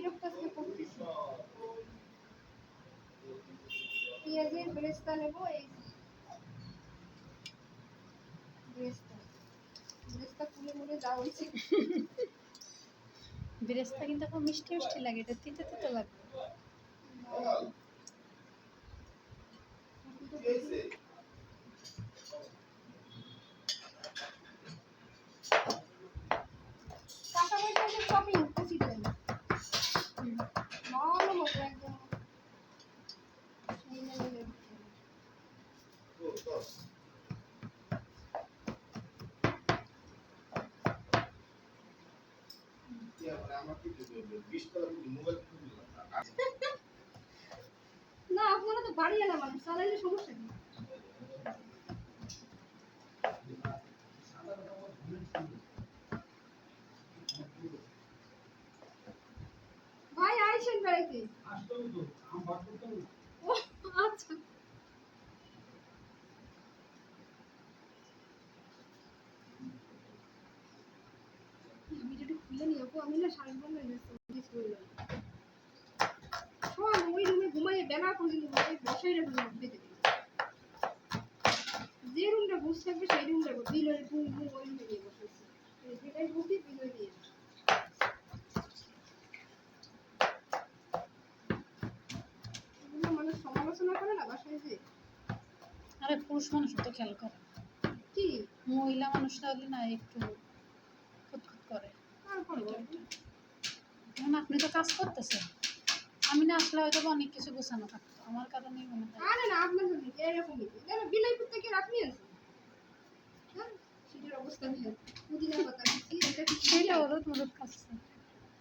বিরক্ত আজকে করতেছি। পেঁয়াজের বেরেস্তা নেব, এই বেরেস্তা ফুলে মুলে যা হয়েছে। বেরেস্তা কিন্তু খুব মিষ্টি মিষ্টি লাগে, এটা তিতে তিতে লাগে। কাঁচামরিচের শপিং কুচি দেন ভালো মতো একদম। না আপনারা তো বাড়ি এলাম মানুষ, চালাইলে সমস্যা কি? ভাই আইসেন বেড়াইতে। ও আচ্ছা, ভিডিওটা খুলে নিয়ে আপু, আমি না শাড়ি বন্ধ মিস করলাম। শোন, ওই রুমে ঘুমাইয়ে বেলা পর্যন্ত বসাই রাখুন বেঁধে। যে রুমটা বুঝ থাকবে সেই রুমটা বিলয়ের ওই রুমে দিয়ে বসেছি, যেটাই বুঝি বিলয় দিয়ে মানুষ সমালোচনা করে না বাসায় যে। আরে পুরুষ মানুষ তো খেয়াল করে, কি মহিলা মানুষরা হলে না একটু খুঁতখুত করে। এখন আপনি তো কাজ করতেছেন, আমি না আসলে হয়তো অনেক কিছু গোছানো থাকতো আমার কারণেই মনে হয়। আরে না, আপনার জন্য এরকমই বিলাই করতে কি রাখনি আছে। হ্যাঁ, সেটার অবস্থা নিয়ে পুদিনা পাতা দিচ্ছি, এটা কি সেটা হলুদ হলুদ খাচ্ছে,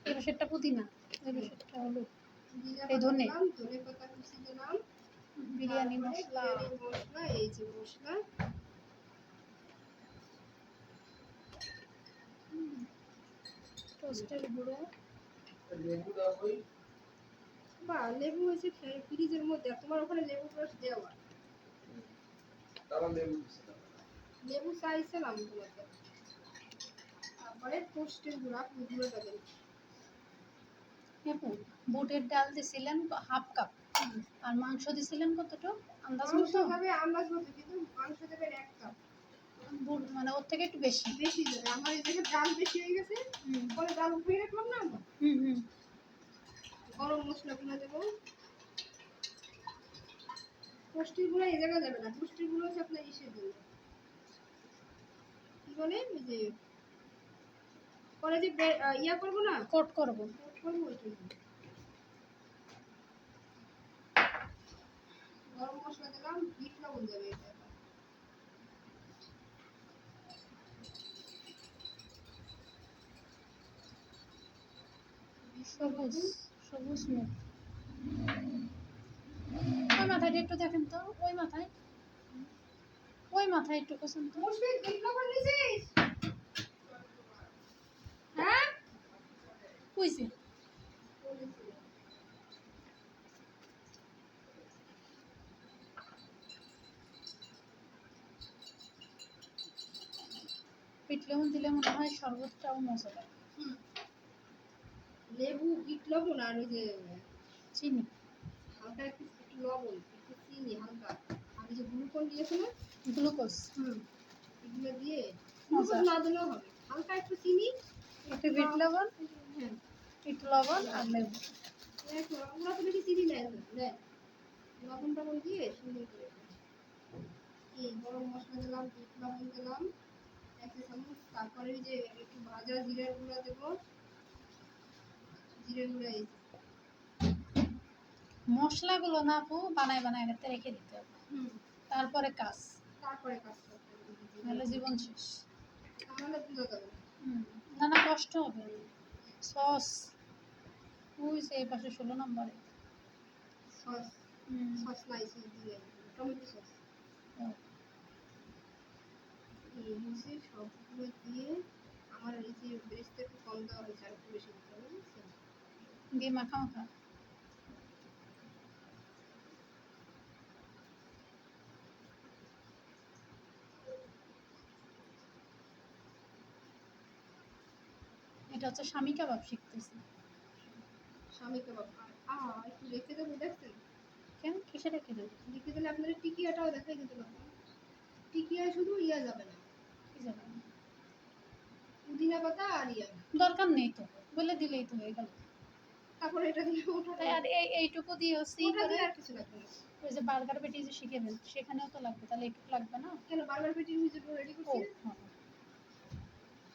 এই পাশেরটা পুদিনা, এই পাশেরটা হলুদ, এই ধনে পাতা কুচি দিলাম, বিরিয়ানি মশলা, এই যে মশলা, টোস্টের গুঁড়ো, বা লেবু হয়েছে ফ্রিজের মধ্যে। তোমার ওখানে লেবু রস দেওয়া, লেবু চাইছিলাম তোমাকে। তারপরে টোস্টের গুঁড়োটা দেন। বুটের ডাল দিছিলেন হাফ কাপ, আর মাংস দিছিলেন কতটুকু আন্দাজ মাংস মতো? যাবে আন্দাজ মতো, কিন্তু মাংস দেবে 1 কাপ। বুট মানে ওর থেকে একটু বেশি বেশি যাবে, আমার এই জায়গায় ডাল বেশি হয়ে গেছে, পরে ডাল উঠিয়ে রাখলাম না আমরা। গরম মশলাগুলো দেবো। পুষ্টির গুঁড়ো এই জায়গায় যাবে না, পুষ্টির গুঁড়ো হচ্ছে আপনার ইসের জন্য, কি বলে ওই যে পরে যে ইয়া করবো না, কোট করবো ওইটা। গরম মশলা দিলাম, বিট লবণ দেবে এটা। সবুজ সবুজ মুখ, ওই মাথায় একটু দেখেন তো, ওই মাথায় একটু কোসেন তো। মুশফিক, বিট লবণ নিছিস? হ্যাঁ কইছে বিট লবণ দিলে মনে হয় শরবতটাও মজা লাগে। লেবু, বিট লবণ আর ওই যে চিনি, হালকা একটু লবণ, একটু চিনি হালকা, আর এই যে গ্লুকন দিয়েছে না, গ্লুকোজ, এগুলো দিয়ে, গ্লুকোজ না দিলেও হবে, হালকা একটু চিনি, একটু বিট লবণ, হ্যাঁ একটু লবণ আর লেবু। ওরা তো বেশি চিনি নেয় না, লবণ টবণ দিয়ে সুন্দর করে। এই গরম মশলা দিলাম, বিট লবণ দিলাম 1 চামচ, তারপরে ওই যে একটু ভাজা জিরার গুঁড়া দেবো, জিরে গুঁড়া। এই মশলাগুলো না আপু বানায় বানায় হাতে রেখে দিতে হবে, তারপরে কাজ করতে হবে, নাহলে জীবন শেষ। তাহলে বোঝা যাবে না না কষ্ট হবে। সস ওই যে এই পাশে 16 নম্বরে সস, সস নাই, সস দিয়ে টমেটো সস। এই হচ্ছে সবগুলো দিয়ে, আমার এই যে বেরেস্তা একটু কম দেওয়া হয়েছে, আর একটু বেশি দিতে হবে, বুঝছেন? দিয়ে মাখা মাখা। এটা হচ্ছে স্বামী কাবাব শিখতেছি। স্বামী কাবাব একটু রেখে দেবো, দেখছেন? কেন কিসে রেখে দেবো? রেখে দিলে আপনাদের টিকিয়াটাও দেখাই দিতে পারবো। টিকিয়ায় শুধু ইয়া যাবে না, কি জানো? পুদিনা পাতা আর ইয়া। দরকার নেই তো, বলে দিলেই তো হয়ে গেল। তারপরে এটা দিয়ে ওটা তাই আর এইটুকু দিয়ে সি ওটা করে দিয়ে আর কিছু লাগবে না। ওই যে বার্গার পেটি যে শিখে ফেলছি সেখানেও তো লাগবে, তাহলে একটু লাগবে না? কেন বার্গার পেটির ভিতরে রেডি ও করছি, হ্যাঁ।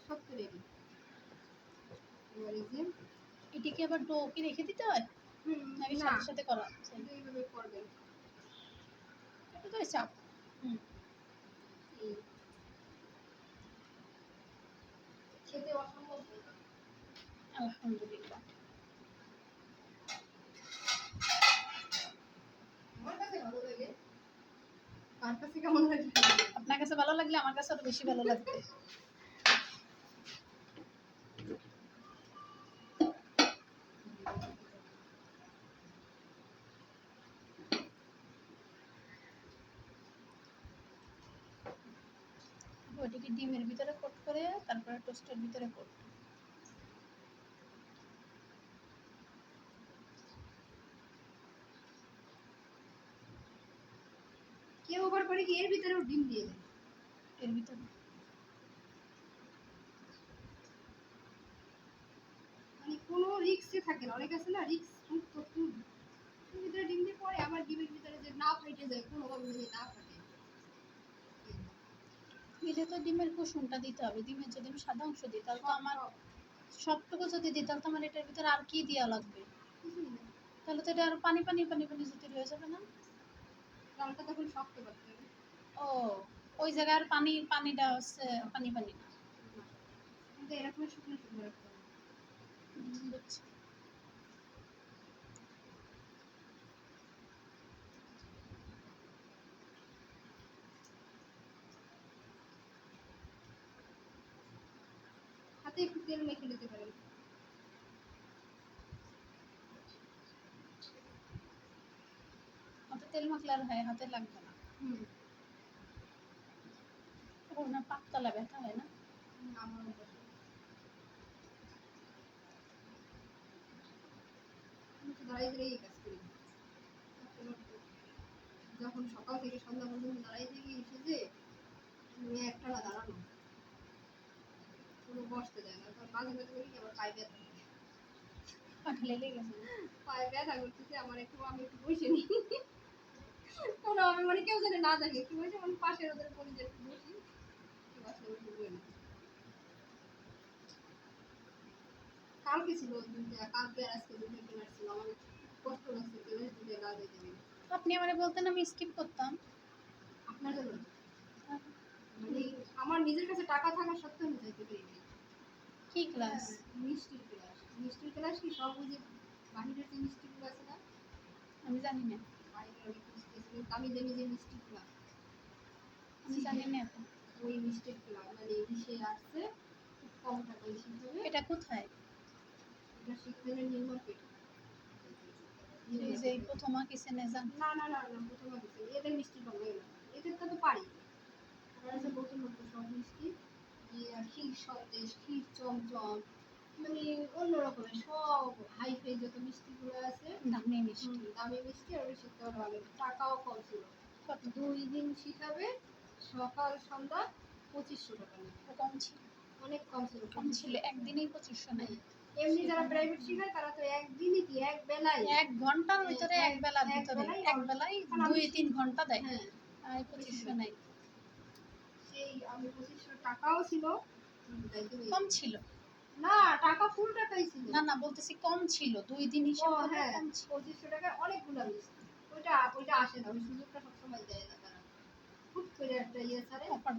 সব তো রেডি। এবার এই যে এটিকে আবার ডো কি রেখে দিতে হয় নাকি না, সাথে সাথে করা আচ্ছা, এটা এইভাবে করবেন। এটা তো চাপ। হুম। এই খেতে অসম্ভব মজা। আলহামদুলিল্লাহ। আমার কাছে ভালো লাগে, কার কাছে কেমন লাগে? আপনার কাছে ভালো লাগলে আমার কাছে আরো বেশি ভালো লাগবে। ওইটাকে ডিমের ভিতরে কোট করে তারপরে টোস্টের ভিতরে কোট। কেউ আবার করে কি এর ভিতরেও ডিম দিয়ে দেয়, এর ভিতরে মানে কোনো রিস্কই থাকে না। অনেক আছে না রিস্ক মুক্ত ফুড, এর ভিতরে ডিম দিয়ে পরে আবার ডিমের ভিতরে যে না ফাইটে যায়, কোনোভাবে যদি না ফাটে। এটা তো ডিমের কুসুমটা দিতে হবে, ডিমের যদি আমি সাদা অংশ দিই তাহলে তো আমার সবটুকু যদি দিই তাহলে তো আমার এটার ভিতরে আর কি দেওয়া লাগবে? কিছুই না, তাহলে তো এটা আর পানি পানি পানি পানি যদি রয়ে যাবে না? ডালটা তখন শক্ত করতে হবে। ও ওই জায়গায় আর পানিটা হচ্ছে পানি পানি না। কিন্তু এরকম শুকনো শুকনো রাখতে হবে। বুঝছি। হাতে একটু তেল মেখে নিতে পারেন। হাতে তেল মাখলে আর হয়, হাতে লাগবে না। হুম, ওর না পাকতলা ব্যথা হয় না? আমার অভ্যাস। আমি তো দাঁড়িয়ে দাঁড়িয়ে কাজ করি, যখন সকাল থেকে সন্ধ্যা পর্যন্ত দাঁড়াই থেকে এসে যে একটানা দাঁড়ানো, কোনো বসতে দেয় না। তখন মাঝে মাঝে করি কি আমার পায়ে ব্যথা করে। পাখলে লেগেছে। পায়ে ব্যথা করতেছে আমার, আমি একটু বসে নিই কোনো আমি মানে কেউ যেন না দেখে, একটু বসে মানে পাশের ওদের বলি যে একটু বসি, পাশে একটু বই না। কালকে ছিল কালকে আর আজকে দুটো কেনার ছিল, আমার কষ্ট লাগছে কেনার দুটো না দিতে গেলে। আপনি আমারে বলতেন আমি স্কিপ করতাম। আপনার জন্য মানে আমার নিজের কাছে টাকা থাকা সত্ত্বেও আমি যাইতে পারি না। কি ক্লাস? মিষ্টির ক্লাস, মিষ্টির ক্লাস কি সব ওই যে বাহিরের যে মিষ্টিগুলো আছে না, আমি জানি না, বাহিরের অনেক মিষ্টি আছে কিন্তু দামি দামি যে মিষ্টিগুলো, আমি জানি না এখন। ওই মিষ্টির ক্লাস মানে ইসে আসছে, খুব কম টাকায় শিখাবে। এটা কোথায়? এটা শিখতে হলে নির্মল পেট। এই যে এই প্রথমা কিসেনে যান? না না না না, প্রথমে গেছে এদের মিষ্টি ভালো লাগে না, এদেরটা তো পারি। ওরা আছে নতুন নতুন সব মিষ্টি, ক্ষীর সন্দেশ, ক্ষীর চমচম, মানে অন্য রকমের সব হাই ফাই যত মিষ্টিগুলো আছে। দামি মিষ্টি। দামি মিষ্টি আর ওই শিখতে ভালো, টাকাও কম ছিল। কত? 2 দিন শিখাবে, সকাল সন্ধ্যা 2500 টাকা নেবে। কম ছিল? অনেক কম ছিল, কম ছিল, একদিনেই 2500 নাই? এমনি যারা প্রাইভেট শিখায় তারা তো একদিনই কি এক বেলায়, এক ঘন্টার ভিতরে, এক বেলার ভিতরে, এক বেলায় 2-3 ঘন্টা দেয়। হ্যাঁ আর 2500 নাই? সেই আমি 2500 টাকাও ছিল, যাইতে হয়েছে। কম ছিল না, টাকা ফুল টাকাই ছিল। না? না বলতেছি কম ছিল, 2 দিন ও হিসেব করলে হ্যাঁ, কম ছিল। 2500 টাকা অনেকগুলো মিষ্টি। ওইটা ওইটা আসে না, ওই সুযোগটা সবসময় দেয় না তারা, হুট করে একটা ইয়ে ছাড়ে। অফার।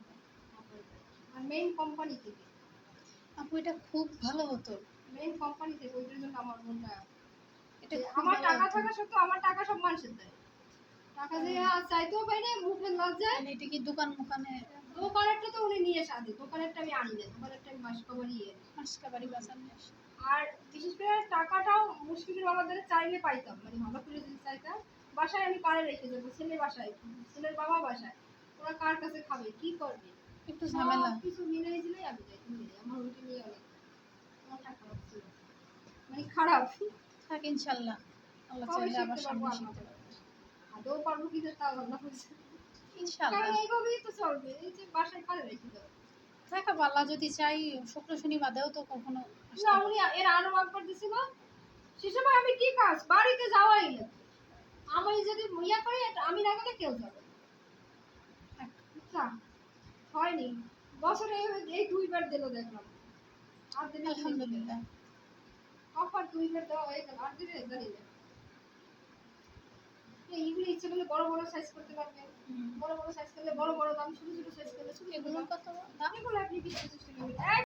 আর মেইন কোম্পানি থেকে, আপু এটা খুব ভালো হতো। মেইন কোম্পানি থেকে, ওইটার জন্য আমার মনটা, এটা খুব আমার ভালো টাকা হতো। থাকা সত্ত্বেও আমার টাকা সব মানুষের দেয়, টাকা দিয়ে আর চাইতেও পাই না, মুখে লজ্জায়। মানে এটা কি দোকান মুখানে? দোকানেরটা তো উনি নিয়ে এসে আনে, দোকানেরটা আমি আনি না, দোকানেরটা আমি মাস কাবারই এনে। মাসকা বাড়ি বাজার নিয়ে আসে। আর বিশেষ করে টাকাটাও মুশফিকের বাবার দ্বারা চাইলে পাইতাম, মানে ভালো করে যদি চাইতাম। বাসায় আমি কারে রেখে যাবো, ছেলের বাসায়, ছেলের বাবা বাসায়, ওরা কার কাছে খাবে, কি করবে, একটু ঝামেলা। সব কিছু মিলাই দিলে আমি যাই, আমার ওইটা নিয়ে অনেক মনটা খারাপ ছিল, মানে খারাপ। থাক ইনশাল্লাহ, আল্লাহ কবে চাইলে আবার শিখতে সামনে পারবো শিখতে আল্লাহ পারবো। আদৌ পারবো কি যে তাও আল্লাহ বুঝে। ইনশাল্লাহ কারণ এইভাবেই তো চলবে, এই যে বাসায় পারে রেখে দেবো। দেখাবো, আল্লাহ যদি চাই শুক্র শনি বাদেও তো কখনো না আসতে পারে। উনি এর আরো একবার দিছিল, সে সময় আমি কি কাজ বাড়িতে যাওয়াই না, আমি যদি ইয়া করি আমি না গেলে কেউ যাবে না। বুঝছা? হয়নি, বছরে এই দুইবার দিল দেখলাম, আর দিলে আলহামদুলিল্লাহ। অফার দুইবার দেওয়া হয়ে গেল, আর দিলে জানি না। এইগুলো ইচ্ছে করলে বড় বড় সাইজ করতে পারবে, বড় বড় সাইজ করলে বড় বড় দাম, ছোট ছোট সাইজ করলে ছোট ছোট এগুলোর দাম। কত দাম? এগুলো আপনি 20-25 টাকা